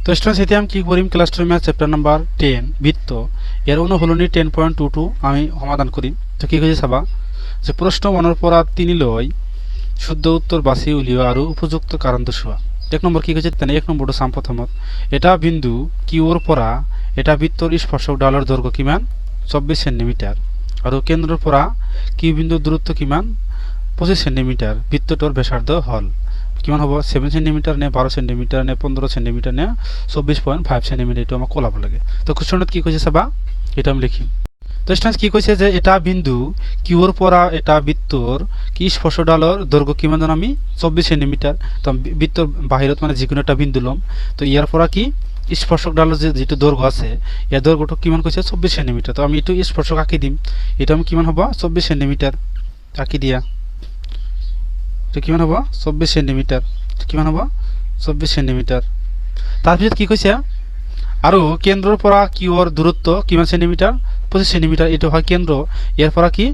তো স্টুডেন্টস এতে আমি কি করিম ক্লাস 12 ম্যাথ চ্যাপ্টার নাম্বার 10 বৃত্ত এর অনুশীলনী 10.22 আমি সমাধান করিম। তো কি কইছে চাবা যে প্রশ্ন মনৰ পৰা 3 লৈ শুদ্ধ উত্তৰ বাছি উলিওৱা আৰু উপযুক্ত কাৰণ দৰ্শোৱা। এক নম্বৰ কি কৈছে তেনে এক নম্বৰটো চাম প্ৰথমত এটা বিন্দু কিউৰ পৰা এটা বৃত্তৰ স্পৰ্শক ডালৰ দৈৰ্ঘ্য কিমান 24 সেন্টিমিটাৰ আৰু কেন্দ্ৰৰ পৰা কিউ বিন্দুৰ দূৰত্ব কিমান 25 সেন্টিমিটাৰ বৃত্তটোৰ ব্যাসাৰ্ধ হল কিমান হ'ব 7 সেন্টিমিটাৰ নে 12 সেন্টিমিটাৰ নে 15 সেন্টিমিটাৰ নে 24.5 সেন্টিমিটাৰ এটো আমাক কোলাব লাগে। তো কোশ্চনত কি কৈছে চাবা এটা আমি লিখিম। তো স্টুডেন্টস কি কৈছে যে এটা বিন্দু কিউৰ পৰা এটা বৃত্তৰ কি স্পৰ্শ ডালৰ দৈৰ্ঘ্য কিমান জানো আমি 24 সেন্টিমিটাৰ। তো বৃত্তৰ বাহিৰত মানে যিকোনো এটা বিন্দু লম। তো ইয়াৰ পৰা কি স্পৰ্শক ডালৰ যেটো দৈৰ্ঘ্য আছে ইয়াৰ দৈৰ্ঘ্যটো কিমান কৈছে 24 সেন্টিমিটাৰ। তো আমি এটো স্পৰ্শক আঁকি দিম। এটা আমি কিমান হ'ব 24 সেন্টিমিটাৰ আঁকি দিয়া। তো কিমান হ'ব 24 সেন্টিমিটাৰ কিমান হ'ব 24 সেন্টিমিটাৰ। তাৰ পিছত কি কৈছে আৰু কেন্দ্ৰৰ পৰা কিউৰ দূৰত্ব কিমান সেন্টিমিটাৰ 25 সেন্টিমিটাৰ এটো হয় কেন্দ্ৰ ইয়াৰ পৰা কি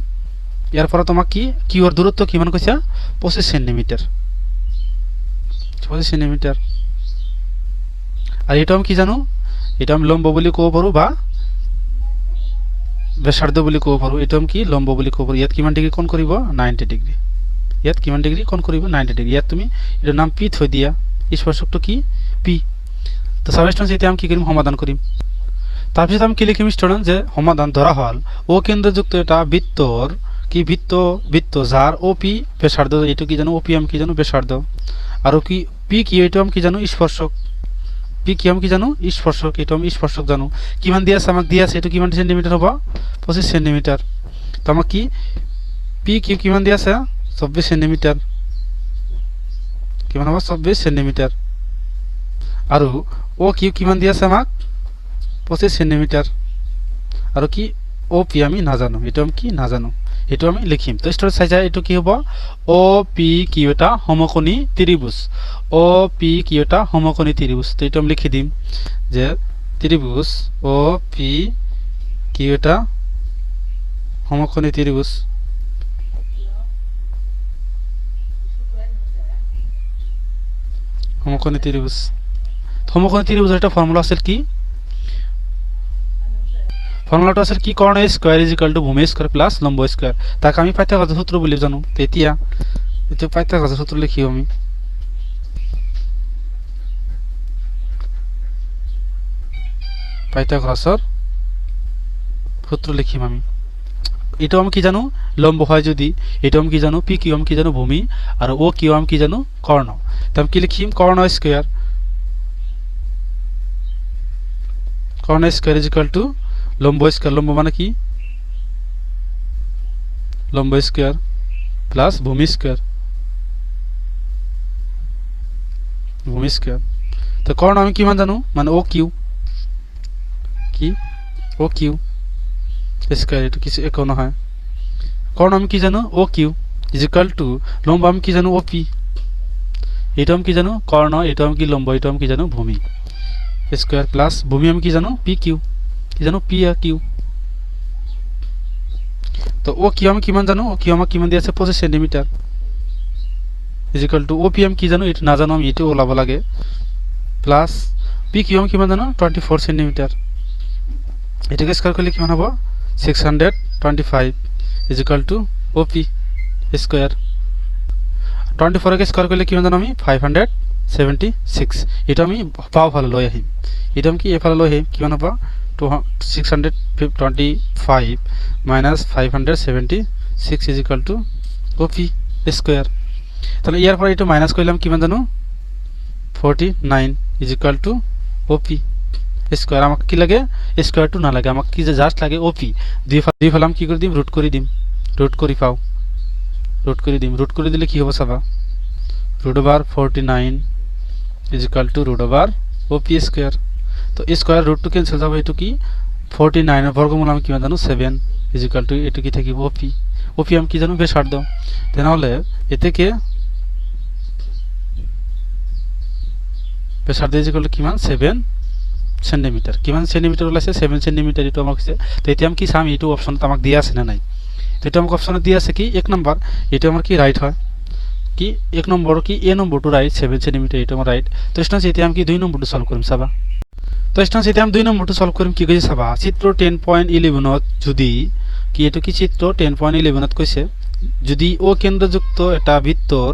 ইয়াৰ পৰা তোমাক কি কিউৰ দূৰত্ব কিমান কৈছে 25 সেন্টিমিটাৰ 25 সেন্টিমিটাৰ। আৰু এটা আমি কি জানো এটা আমি লম্ব বুলি ক'ব পাৰো বা ব্যাসাৰ্ধ বুলি ক'ব পাৰো। এটা আমি কি লম্ব বুলি ক'ব পাৰো। ইয়াত কিমান ডিগ্ৰী কোণ কৰিব 90 ডিগ্ৰী ইয়াত কিমান ডিগ্ৰী কোণ কৰিব 90 ডিগ্ৰী। ইয়াত তুমি এটাৰ নাম পি থৈ দিয়া স্পৰ্শকটো কি পি। তো সাবস্টেন্স এতিয়া আমি কি কৰিম সমাধান কৰিম। তাৰপিছত আমি কি লিখিম স্টুডেন্ট যে সমাধান ধৰা হল ও কেন্দ্ৰযুক্ত এটা বৃত্তৰ কি বৃত্ত যাৰ ও পি ব্যাসাৰ্ধ এটো কি জানো ও পি আমি কি জানো ব্যাসাৰ্ধ আৰু কি পি কি এটো আমি কি জানো স্পৰ্শক পি কি আমি কি জানো স্পর্শক এটা আমি স্পর্শক জানো কিমান দিয়া আছে আমাক দিয়া আছে এটো কিমান সেন্টিমিটার হ'ব 25 সেন্টিমিটার। তো আমাক কি পি কি কিমান দিয়া আছে 24 সেন্টিমিটার কিমান হ'ব 24 সেন্টিমিটার আৰু ও কি কিমান দিয়া আছে আমাক 25 সেন্টিমিটাৰ আৰু কি ও পি আমি নাজানো এটো আমি কি নাজানো এটো আমি লিখিম। তো স্টোর চাই যায় এটো কি হ'ব ও পি কি এটা সমকোণী ত্রিভুজ ও পি কি এটা সমকোণী ত্রিভুজ। তো এটা আমি লিখি দিম যে ত্রিভুজ ও পি কি এটা সমকোণী ত্রিভুজ সমকোণী ত্রিভুজ সমকোণী ত্রিভুজের একটা ফর্মুলা আছে কি ফর্মুলাটা আছে কি কর্ণ স্কয়ার ইজ ইকুয়াল টু ভূমি স্কয়ার প্লাস লম্ব স্কয়ার। তাকে আমি পাইথাগোরাসের সূত্র বলি জানো। তো এতিয়া এটা পাইথাগোরাসের সূত্র লিখি আমি পাইথাগোরাসের সূত্র লিখিম আমি। এটা আমি কি জানো লম্ব হয় যদি এটা আমি কি জানো পি কিউ আমি কি জানো ভূমি আর ও কিউ আমি কি জানো কর্ণ। তো আমি কি লিখিম কর্ণ স্কয়ার ইজ ইকুয়াল টু লম্ব স্কয়ার লম্ব মানে কি লম্ব স্কয়ার প্লাস ভূমি স্কয়ার তো কর্ণ আমি কিমান জানো মানে ও কিউ কি ও কিউ স্কয়ার এটা কিছু একো নহয় কর্ণ আমি কি জানো O Q is equal two লম্ব আমি কি জানো ও পি এটা আমি কি জানো কর্ণ এটা আমি কি লম্ব এটা আমি কি জানো ভূমি স্কয়ার প্লাস ভূমি আমি কি জানো পি কিউ কি জানো পি আর কিউ। তো ও কিউ আমি কিমান জানো ও কিউ আমাক কিমান দিয়া আছে 25 centimetre is equal to O P আমি কি জানো এটা না জানো আমি এটা ওলাব লাগে প্লাস পি কিউ আমি কিমান জানো 24 সেন্টিমিটার এটাকে স্কয়ার করলে কিমান হবে 625 is equal to O P square 24 কে স্কয়ার করলে কিমান জানো আমি 576 এটা আমি পাও ভালো লই আহিম এটা আমি কি এফালে লই আহিম কিমান হবে 625 minus 576 is equal to OP square। তাহলে ইয়ার পরে এটা মাইনাস করলাম কিমান জানো 49 is equal to OP square. আমাকে কি লাগে স্কয়ার টু না লাগে আমাকে কি জাস্ট লাগে OP দুই ফেলাম কি করে দিম রুট করে দিম রুট করে পাও রুট করে দিলে কি হবে সাবা root over 49 is equal to root over OP square। তো স্কয়ার রুট টু ক্যান্সেল যাবে এটো কি 49 এর বর্গমূল আমি কিমান জানো 7 is equal to এটো কি থাকিব OP আমি কি জানো ব্যাসার্ধ। তাহলে এতে কে ব্যাসার্ধ is equal to কিমান 7 সেন্টিমিটার কিমান সেন্টিমিটার হলাছে 7 সেন্টিমিটার এটো আমাক আছে। তো এতে আমি কি সাম এটো অপশন আমাক দিয়া আছে না নাই। তো এটা আমাক অপশনে দিয়া আছে কি এক নাম্বার এটা আমার কি রাইট হয় কি 1 নম্বৰ কি এ নম্বৰটো ৰাইট 7 সেন্টিমিটাৰ এইটো আমাৰ ৰাইট তো স্টুডেন্টস এতিয়া আমি কি 2 নম্বৰটো সলভ কৰিম চাবা তো স্টুডেন্টস এতিয়া আমি 2 নম্বৰটো সলভ কৰিম কি কৈছে চাবা চিত্ৰ 10.11 ত যদি কি এটো কি চিত্ৰ 10.11 ত কৈছে যদি ও কেন্দ্ৰযুক্ত এটা বৃত্তৰ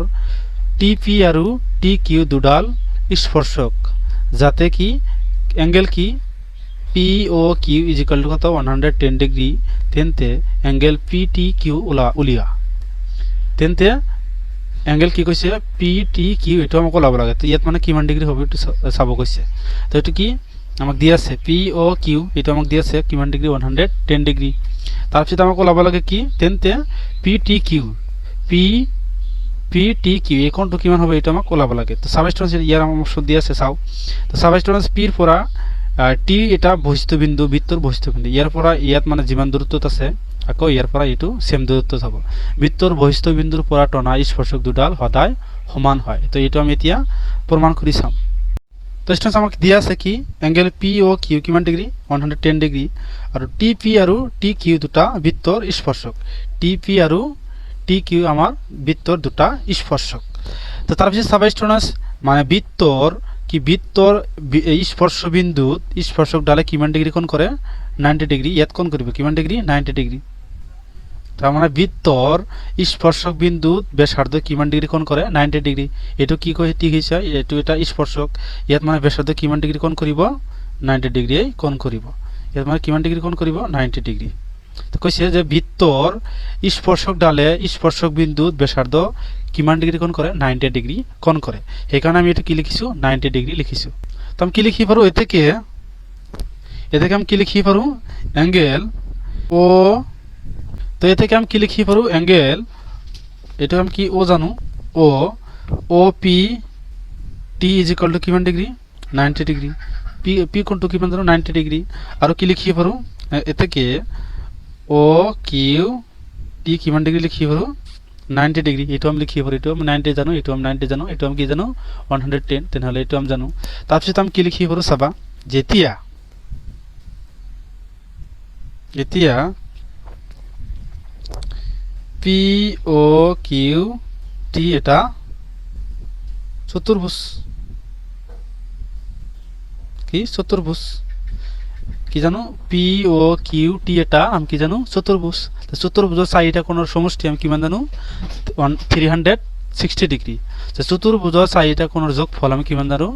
টিপি আৰু টিকিউ দুডাল স্পৰ্শক যাতে কি অ্যাঙ্গেল কি POQ = কত 110 ডিগ্রি তেন্তে অ্যাঙ্গেল PTQ উলিয়া তেন্তে অ্যাঙ্গেল কি কৈছে PTQ এটা আমাক ওলাব লাগে তো ইয়াত মানে কিমান ডিগ্রি হবে একটু চাব কৈছে তো এটা কি আমাক দি আছে POQ এটা আমাক দি আছে কিমান ডিগ্রি 110 ডিগ্রি তারপর আমাক ওলাব লাগে কি তেন্তে PTQ PTQ এই কোণটো কিমান হবে এটা আমাক ওলাব লাগে তো সাবস্টেন্স ইয়ার অংশ দি আছে চাও তো সাবস্টেন্স P ৰ পৰা টি এটা বহিস্থ বিন্দু বৃত্তৰ বহিস্থ বিন্দু ইয়াৰ পৰা ইয়াত মানে যিমান দূৰত্বত আছে আকৌ ইয়াৰ পৰা এটো সেম দূৰত্বত হ'ব বৃত্তৰ বহিস্থ বিন্দুৰ পৰা টনা স্পৰ্শক দুডাল সদায় সমান হয় তো এটো আমি এতিয়া প্ৰমাণ কৰি চাম তো স্টুডেন্টস আমাক দিয়া আছে কি অ্যাঙ্গেল POQ কিমান ডিগ্রি 110 ডিগ্রি আৰু TP আৰু TQ দুটা বৃত্তৰ স্পৰ্শক TP আৰু TQ আমাৰ বৃত্তৰ দুটা স্পৰ্শক তো তাৰ পিছত চাবা স্টুডেন্টস মানে বৃত্তৰ কি বৃত্তৰ স্পৰ্শবিন্দুত স্পৰ্শক ডালে কিমান ডিগ্ৰি কোণ কৰে 90 ডিগ্ৰি ইয়াত কোণ কৰিব কিমান ডিগ্ৰি 90 ডিগ্ৰি তাৰ মানে বৃত্তৰ স্পৰ্শক বিন্দুত ব্যাসাৰ্ধ কিমান ডিগ্ৰি কোণ কৰে 90 ডিগ্ৰি এটো কি কয় ঠিক হৈছে এটো এটা স্পৰ্শক ইয়াত মানে ব্যাসাৰ্ধ কিমান ডিগ্ৰি কোণ কৰিব 90 ডিগ্ৰি কোণ কৰিব ইয়াত মানে কিমান ডিগ্ৰি কোণ কৰিব 90 ডিগ্ৰি তো কৈছে যে বৃত্তৰ স্পৰ্শক ডালে স্পৰ্শক বিন্দুত ব্যাসাৰ্ধ কিমান ডিগ্ৰি কোণ কৰে 90 ডিগ্ৰি কোণ কৰে সেই কাৰণে আমি এটা কি লিখিছো 90 ডিগ্ৰি লিখিছো তো আমি কি লিখি পাৰো এতেকে আমি কি লিখি পাৰো অ্যাঙ্গেল ও তো এতেকে আমি কি লিখি পাৰো অ্যাঙ্গেল এটা আমি কি ও জানো ও OP T = কিমান ডিগ্রি 90 ডিগ্রি P কোণটো কিমান জানো 90 ডিগ্রি আৰু কি লিখি পাৰো এতেকে OQ T কিমান ডিগ্ৰি লিখি পাৰো 90 ডিগ্ৰি এটো আমি লিখি পাৰো এটো আমি 90 জানো এটো আমি 90 জানো এটো আমি কি জানো 110 তেনেহলে এটো আমি জানো তাৰপিছত আমি কি লিখি পাৰো চাবা যেতিয়া POQ T এটা চতুর্ভুজ কি চতুর্ভুজ কি জানো POQ T এটা আমি কি জানো চতুর্ভুজ তো চতুৰ্ভুজৰ চাৰিটা কোণৰ সমষ্টি আমি কিমান জানো 360 ডিগ্ৰি তো চতুৰ্ভুজৰ চাৰিটা কোণৰ যোগফল আমি কিমান জানো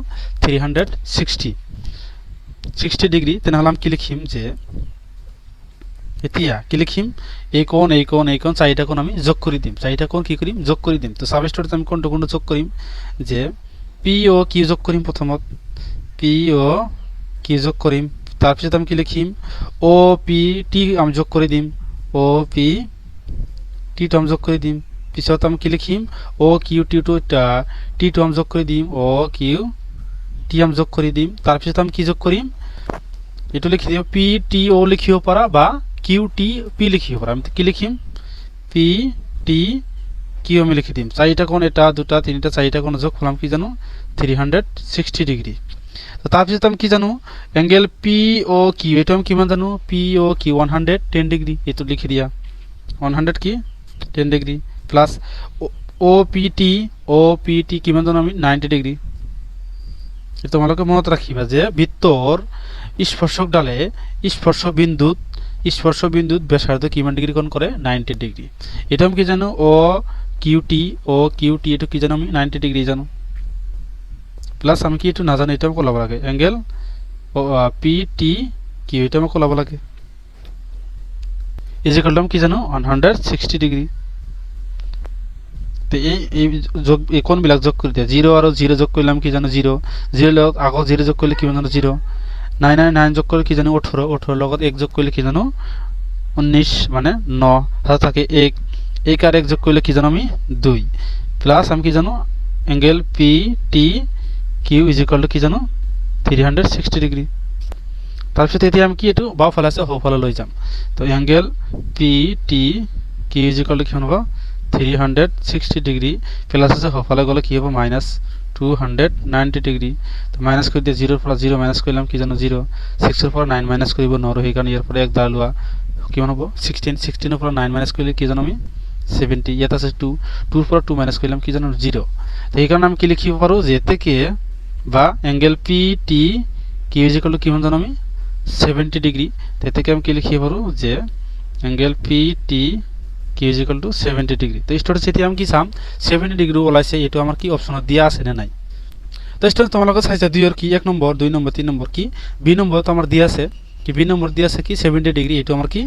360 ডিগ্রি তেনেহলে আমি কি লিখিম যে এতিয়া কি লিখিম এই কোণ চাৰিটা কোণ আমি যোগ কৰি দিম চাৰিটা কোণ কি কৰিম যোগ কৰি দিম তো সাবস্টেন্স আমি কোণটো যোগ কৰিম যে POQ যোগ কৰিম প্ৰথমত POQ যোগ কৰিম তাৰপিছত আমি কি লিখিম OPT আমি যোগ কৰি দিম OPT টো আমি যোগ কৰি দিম পিছত আমি কি লিখিম OQT টো T টো আমি যোগ কৰি দিম OQT আমি যোগ কৰি দিম তাৰপিছত আমি কি যোগ কৰিম এটো লিখি দিম PTO লিখিব পাৰা বা QTP লিখিব পাৰা আমি কি লিখিম PTQ আমি লিখি দিম চাৰিটা কোণ এটা দুটা তিনিটা চাৰিটা কোণ যোগ ফলাম কি জানো 360 ডিগ্ৰি তো তাৰপিছত আমি কি জানো অ্যাঙ্গেল POQ এটো আমি কিমান জানো POQ 110 ডিগ্রি এটো লিখি দিয়া 100 কি 10 ডিগ্রি প্লাস OPT কিমান জানো আমি 90 ডিগ্রি তোমালোকে মনত ৰাখিবা যে বৃত্তৰ স্পৰ্শক ডালে স্পৰ্শবিন্দুত ব্যাসাৰ্ধ কিমান ডিগ্ৰি কোণ কৰে 90 ডিগ্রি এটা আমি কি জানো OQT এটো কি জানো আমি 90 ডিগ্রি জানো প্লাস আমি কি এটো না জানো এটা আমাক ওলাব লাগে অ্যাঙ্গেল PTQ এটা আমাক ওলাব লাগে আমি কি জানো 160 ডিগ্রি তো এই কোণবিলাক যোগ কৰি দিয়া 0 আৰু 0 যোগ কৰিলাম কি জানো 0 লগত আকৌ 0 যোগ কৰিলে কিমান জানো 0 9 যোগ কৰিলে কি জানো 18 লগত 1 যোগ কৰিলে কি জানো 19 মানে 9 তাতে থাকে 1 আৰ 1 যোগ কৰিলে কি জানো আমি 2 প্লাস আমি কি জানো অ্যাঙ্গেল PTQ = কি জানো 360 ডিগ্রি তাৰপিছত এতিয়া আমি কি এটো বাওফালে আছে সোঁফালে লৈ যাম তো অ্যাঙ্গেল PTQ = কি হ'ব 360 ডিগ্রি প্লাস আছে সোঁফালে গলে কি হ'ব -290 ডিগ্রি তো মাইনাস কৰি দিয়ে 0 ৰ পৰা 0 মাইনাস কৰিলাম কি জানো 0 6 ৰ পৰা 9 মাইনাস কৰিব নোৱাৰো সেই কাৰণে ইয়াৰ পৰা 1 দাৰ লোৱা কিমান হ'ব 16 ৰ পৰা 9 মাইনাস কৰিলে কি জানো আমি 70 ইয়াত আছে 2 2 পৰা 2 মাইনাস কৰিলাম কি জানো 0 তো এই কাৰণে আমি কি লিখিব পাৰো যে থেকে বা অ্যাঙ্গেল পিটি কি ইজ ইকুয়াল টু কিমান জানো আমি 70 ডিগ্রি তো থেকে আমি কি লিখিব পাৰো যে অ্যাঙ্গেল পিটি কি ইজ ইকুয়াল টু 70 ডিগ্রি তো স্টুডেন্টস এতিয়া আমি কি চাম 70 ডিগ্রি ওলাইছে এটো আমার কি অপশনত দিয়া আছে না নাই তো স্টুডেন্টস তোমালোকে চাইছা 2 এর কি 1 নম্বর 2 নম্বর 3 নম্বর কি বি নম্বর তো আমার দিয়া আছে কি বি নম্বর দিয়া আছে কি 70 ডিগ্রি এটো আমার কি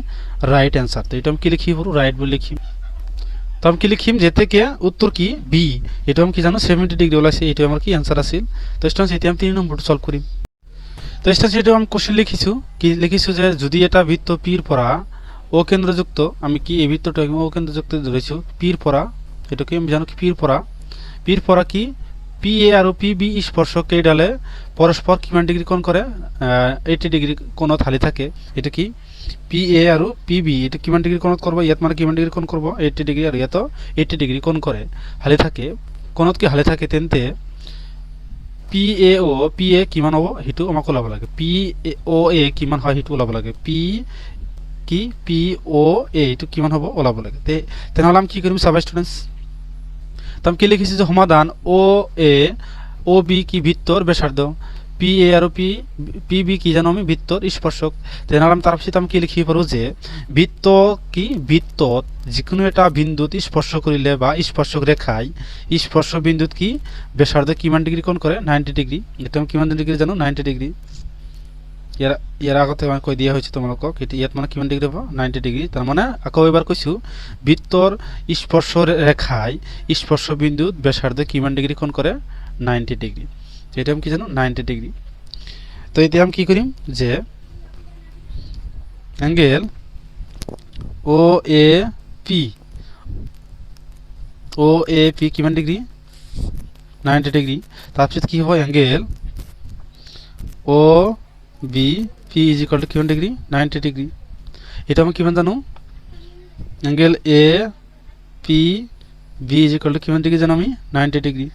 রাইট অ্যানসার তো এটা আমি কি লিখিব পাৰো রাইট বলে লিখি তো আমি কি লিখিম যে থেকে উত্তর কি বি এটা আমি কি জানো 70 ডিগ্রি ওলাইছে এটা আমার কি অ্যানসার আছিল তো স্টুডেন্টস এটা আমি 3 নম্বরটা সলভ করিম তো স্টুডেন্টস এটা আমি কোশ্চেন লিখিছো কি লিখিছো যে যদি এটা বৃত্ত পির পরা ও কেন্দ্রযুক্ত আমি কি এই বৃত্তটা ও কেন্দ্রযুক্ত ধরেছি পির পরা এটা কি আমি জানো কি পির পরা কি পি এ আর পি বি স্পর্শক এই ডালে পরস্পর কিমান ডিগ্রি কোণ করে 80 ডিগ্রি কোণ থালি থাকে এটা কি পি এ আর পি বি এটা কিমান ডিগ্রি কোণ করব ইয়াত মানে কিমান ডিগ্রি কোণ করব 80 ডিগ্রি আর ইয়াত 80 ডিগ্রি কোণ করে হালি থাকে কোণত কি হালি থাকে তেন্তে P A O P A কিমান হ'ব হিটো আমাক ওলাব লাগে পি ও এ কিমান হয় হিটো ওলাব লাগে পি কি পি ও এ এটো কিমান হ'ব ওলাব লাগে তেনেহলে আমি কি কৰিম চাবা স্টুডেন্টস তো আমি কি লিখিছি যে সমাধান ও এ ও বি কি বৃত্তর ব্যাসার্ধ পি এ আর পি বি কি জানো আমি বৃত্তর স্পর্শক তেনেহলে আমি তারপর আমি কি লিখিব পাৰো যে বৃত্ত কি বৃত্তত যিকোনো এটা বিন্দুত স্পর্শ করিলে বা স্পর্শক রেখায় স্পর্শ বিন্দুত কি ব্যাসার্ধ কিমান ডিগ্রি কোণ করে 90 ডিগ্রি এটা আমি কিমান ডিগ্রি জানো 90 ডিগ্রি ইয়ার আগতে আমি কই দিয়া হয়েছে তোমালোকক এটি ইয়াত মানে কিমান ডিগ্রি হবে 90 ডিগ্রি তার মানে আকৌ এবাৰ কৈছো বৃত্তৰ স্পর্শ রেখায় স্পর্শ বিন্দুত ব্যাসার্ধ কিমান ডিগ্রি কোণ করে 90 ডিগ্রি এটা আমি কি জানো 90 ডিগ্রি তো এতে আমি কি করিম যে অ্যাঙ্গেল ও এ পি কিমান ডিগ্রি 90 ডিগ্রি তারপর কি হবে angle O B P is equal to কিমান ডিগ্রি 90 ডিগ্রি এটা আমি কিমান জানো angle A P B is equal to কিমান ডিগ্রি জানো আমি 90 ডিগ্রি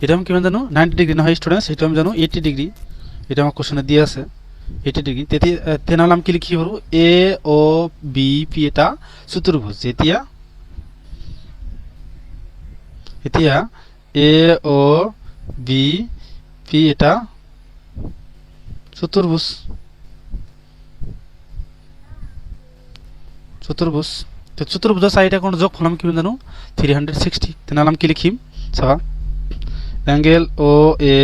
এটা আমি কিমান জানো 90 ডিগ্রি না হয় স্টুডেন্টস এটা আমি জানো 80 ডিগ্রি এটা আমার কোশ্চেনে দিয়ে আছে 80 ডিগ্রি তেনেহলে আমি কি লিখি পাৰো এ ও বি পি এটা চতুর্ভুজ এতিয়া এ ও বি পি এটা চতুর্ভুজ তো চতুর্ভুজের চারিটা কোণ যোগফল আমি কিমান জানো 360 তেনেহলে আমি কি লিখিম চাবা angle O A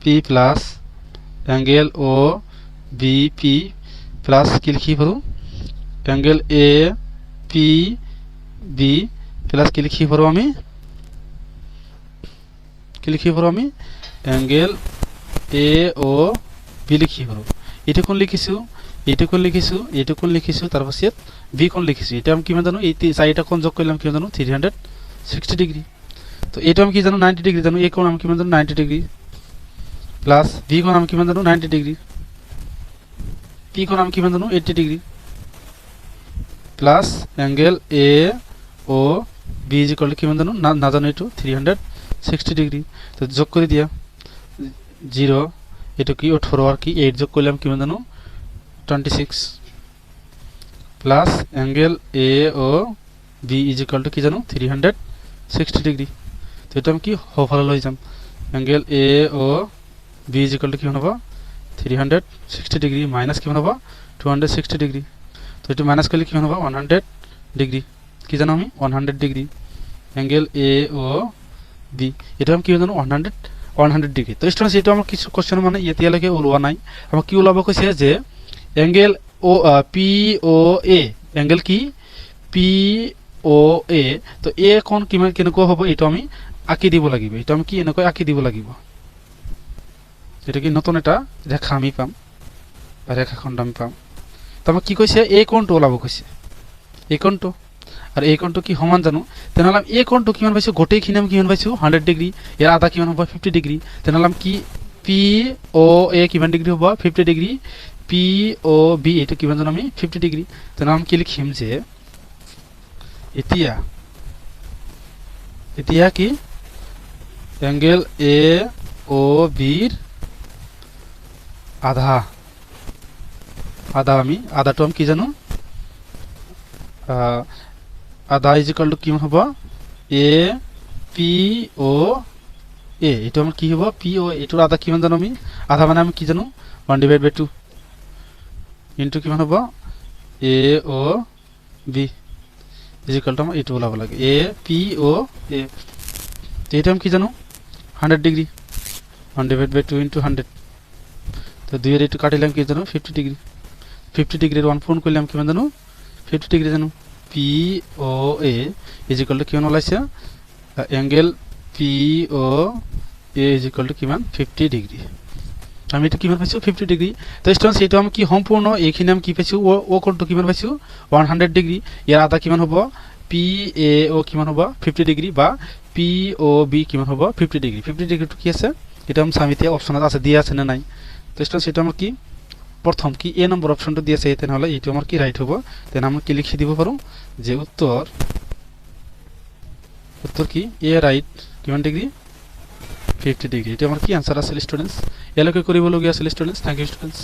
P plus angle O B P plus কি লিখি পাৰো angle A P B plus কি লিখি পাৰো আমি অ্যাঙ্গেল এ ও বি লিখি পাৰো এইটো কোণ লিখিছো তাৰপিছত বি কোণ লিখিছো এটা আমি কিমান জানো এই চাৰিটা কোণ যোগ কৰিলাম কিমান জানো 360 ডিগ্রি তো এটা আমি কি জানো 90 ডিগ্রি জানো এই কোণ আমি কিমান জানো 90 ডিগ্রি প্লাস বি কোণ আমি কিমান জানো 90 ডিগ্রি পি কোণ আমি কিমান জানো 80 degree plus angle A O B is equal to কিমান জানো না জানো এটো 360 ডিগ্রি তো যোগ কৰি দিয়া 0 এটো কি 18 আর কি 8 যোগ করলাম কিমান জানো 26 plus angle A O B is equal to কি জানো 360 ডিগ্রি তো এটা আমি কি হফালে লৈ যাম angle A O B is equal to কিমান হ'ব 360 ডিগ্রি মাইনাস কিমান হ'ব 260 ডিগ্রি তো এটা মাইনাস করলে কিমান হ'ব 100 ডিগ্রি কি জানো আমি 100 degree angle A O B এটা আমি কি জানো 100 ডিগ্রি তো স্টুডেন্টস এটা আমার কিছু কোশ্চেন মানে এতিয়ালৈকে ওলোৱা নাই আমাক কি ওলাব কৈছে যে অ্যাঙ্গেল ও পি ও এ অ্যাঙ্গেল কি পি ও এ তো এ কোণ কিমান কেনেকুৱা হ'ব এটা আমি আঁকি দিব লাগিব এটা আমি কি এনেকৈ আঁকি দিব লাগিব এটা কি নতুন এটা রেখা আমি পাম বা রেখাখণ্ড আমি পাম তো আমাক কি কৈছে এই কোণটো ওলাব কৈছে এই কোণটো আর এই কোণটো কি সমান জানো তেনেহলে আমি এই কোণটো কিমান পাইছো গোটেইখিনি আমি কিমান পাইছো 100 ডিগ্রি এর আধা কিমান হ'ব 50 ডিগ্রি তেনেহলে আমি কি পি ও এ কিমান ডিগ্রি হ'ব 50 ডিগ্রি পি ও বি এটা কিমান জানো আমি 50 ডিগ্রি তেনেহলে আমি কি লিখিম যে এতিয়া কি অ্যাঙ্গেল এ ও বির আধা আমি আধাটো আমি কি জানো আধা ইজ ইকুয়াল টু কিমান হ'ব এ পি অ এ এইটো আমাৰ কি হ'ব পি অ এইটোৰ আধা কিমান জানো আমি আধা মানে আমি কি জানো 1/2 ইনটু কিমান হ'ব এ অ বি ইজ ইকুয়াল টু আমাৰ এইটো ওলাব লাগে এ পি অ এ এইটো আমি কি জানো 100 ডিগ্ৰী 1/2 ইনটু 100 তো 2 এৰ এইটো কাটিলাম কি জানো 50 ডিগ্ৰী 50 ডিগ্ৰীৰ 1 পূৰণ কৰিলে আমি কিমান জানো 50 ডিগ্ৰী জানো P O A is equal to কিমান ওলাইছে angle P O A is equal to কিমান 50 ডিগ্ৰী আমি এটা কিমান পাইছো 50 ডিগ্ৰী তো স্টুডেন্টস এইটো আমি কি সম্পূৰ্ণ এইখিনি আমি কি পাইছো ও কোণটো কিমান পাইছো 100 ডিগ্ৰী ইয়াৰ আধা কিমান হ'ব পি এ ও কিমান হ'ব 50 ডিগ্ৰী বা পি অ বি কিমান হ'ব 50 ডিগ্ৰী 50 ডিগ্ৰীটো কি আছে এটা আমি সামিতে অপশনত আছে দিয়া আছে না নাই তো স্টুডেন্টস এটা আমাৰ কি প্রথম কি এ নম্বর অপশনটা দিয়েছে তেনহলে এইটো আমার কি রাইট হবো তেন আমরা কি লিখে দিব পারো যে উত্তর কি এ রাইট কিমান ডিগ্রি 50 ডিগ্রি এটা আমার কি আনসার আছে স্টুডেন্টস এলাকে করিবলগীয়া আছে স্টুডেন্টস থ্যাংক ইউ স্টুডেন্টস